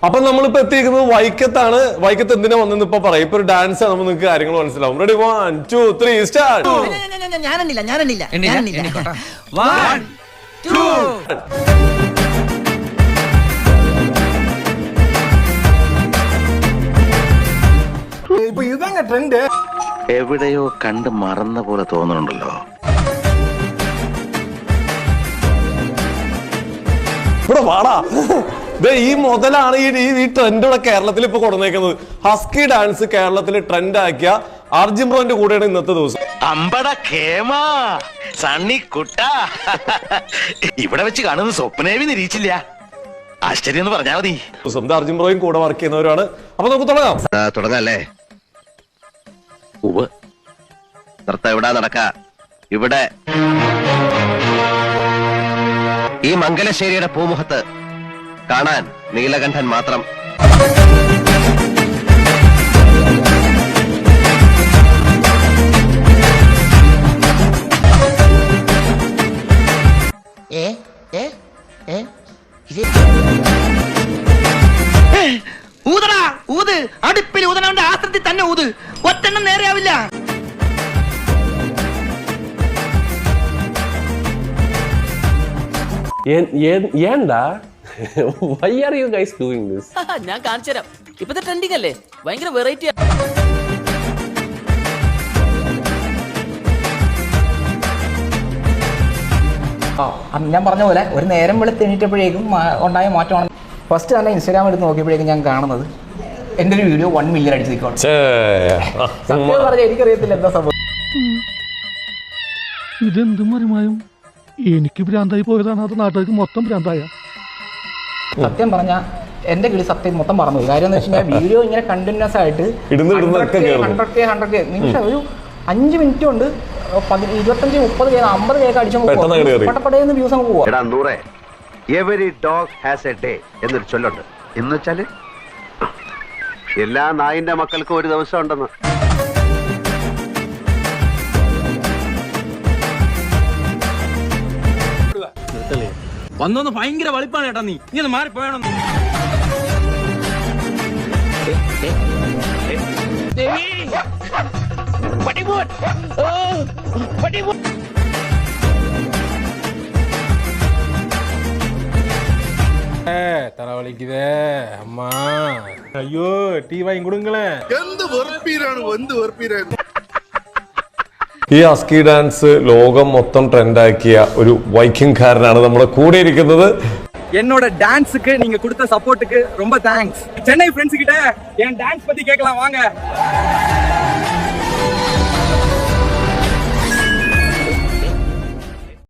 അപ്പൊ നമ്മളിപ്പോ എത്തിയിരിക്കുന്നത് വൈക്കത്താണ്. വൈക്കത്ത് എന്തിനാ വന്നെന്ന് ഇപ്പൊ പറയാം. ഇപ്പൊ ഒരു ഡാൻസ് ആകുമ്പോൾ നിങ്ങൾക്ക് കാര്യങ്ങൾ മനസ്സിലാവും. Ready 1 2 3 start. ഞാനെണ്ണില്ല 1 2 ഇപ്പൊ ഇതങ്ങ ട്രെൻഡ്. എവിടെയോ കണ്ട് മറന്ന പോലെ തോന്നുന്നുണ്ടല്ലോ. ഇവിടെ വാടാ. ഈ മുതലാണ് ഈ ട്രെൻഡുള്ള കേരളത്തിൽ ഇപ്പൊ കൊണ്ടുവന്നേക്കുന്നത്. ഹസ്കി ഡാൻസ് കേരളത്തിൽ ട്രെൻഡ് ആക്കിയ അർജുൻ ബ്രോന്റെ കൂടെയാണ് ഇന്നത്തെ ദിവസം. അമ്പട കേമ സണ്ണി കുട്ട ഇവിടെ വെച്ച് കാണുന്ന സ്വപ്നേവി നിരീക്ഷില്ല. ആശ്ചര്യം എന്ന് പറഞ്ഞാ മതി. അർജുൻ ബ്രോയും കൂടെ വർക്ക് ചെയ്യുന്നവരാണ്. അപ്പൊ നമുക്ക് തുടങ്ങാം. തുടങ്ങല്ലേ? എവിടാ നടക്ക ഇവിടെ ഈ മംഗലശ്ശേരിയുടെ പൂമുഖത്ത് കാണാൻ നീലകണ്ഠൻ മാത്രം. ഊതടാ ഊത്. അടുപ്പിൽ ഊതനവന്റെ ആസ്ത്രത്തിൽ തന്നെ ഊത്. ഒറ്റെണ്ണം നേരെയാവില്ല. Why are you guys doing this? ഞാൻ കാണിച്ചുതരാം. ഇപ്പത്തെ ട്രെൻഡിങ് അല്ലേ, ഭയങ്കര വെറൈറ്റി. ഞാൻ പറഞ്ഞ പോലെ ഒരു നേരം വെളുത്ത് എണീറ്റപ്പോഴേക്കും ഉണ്ടായ മാറ്റമാണ്. ഫസ്റ്റ് തന്നെ ഇൻസ്റ്റാഗ്രാം എടുത്ത് നോക്കിയപ്പോഴേക്കും ഞാൻ കാണുന്നത് എൻ്റെ ഒരു വീഡിയോ 1 മില്യൺ അടിച്ച് നിൽക്കുകയാണ്. സത്യം പറഞ്ഞാൽ എനിക്കറിയത്തില്ല എന്താ സംഭവം. ഇതെന്തും മറിമായും എനിക്ക് ഭ്രാന്തായി പോയതാണ്, അത് നാട്ടുകാർക്ക് മൊത്തം ഭ്രാന്തായ. സത്യം പറഞ്ഞാൽ എൻ്റെ കിളി സത്യം മൊത്തം മറന്നുപോയി. കാര്യം എന്ന് വെച്ച് കഴിഞ്ഞാൽ വീഡിയോ ഇങ്ങനെ കണ്ടിന്യൂസ് ആയിട്ട് 100K നിമിഷം ഒരു 5 മിനിറ്റ് കൊണ്ട് 25 30 50 കേക്ക് അടിച്ചു പട്ടപ്പടയെന്ന് വ്യൂസ് നമുക്ക് പോവാം. Every dog has A day എന്നൊരു ചൊല്ലുണ്ട്. എന്ന് വെച്ചാല് എല്ലാ നായിന്റെ മക്കൾക്കും ഒരു ദിവസം ഉണ്ടെന്ന്. വന്നൊന്ന് ഭയങ്കര വളിപ്പാണ് കേട്ടാ. നീ ഒന്ന് മാറിപ്പോയണം. തലവലിക്കുതേ അമ്മ. അയ്യോ ടീ വാങ്ങി കൊടുങ്ങളെ. എന്ത് വെറുപ്പീരാണ്. ഈ ഹസ്കി ഡാൻസ് ലോകം മൊത്തം ട്രെൻഡാക്കിയ ഒരു വൈക്കിംഗ്കാരനാണ് നമ്മുടെ കൂടെ ഇരിക്കുന്നത്. என்னோட டான்ஸுக்கு நீங்க கொடுத்த சப்போர்ட்டுக்கு ரொம்ப தேங்க்ஸ். சென்னை ஃப்ரெண்ட்ஸ் கிட்ட என் டான்ஸ் பத்தி கேட்கலாம் வாங்க.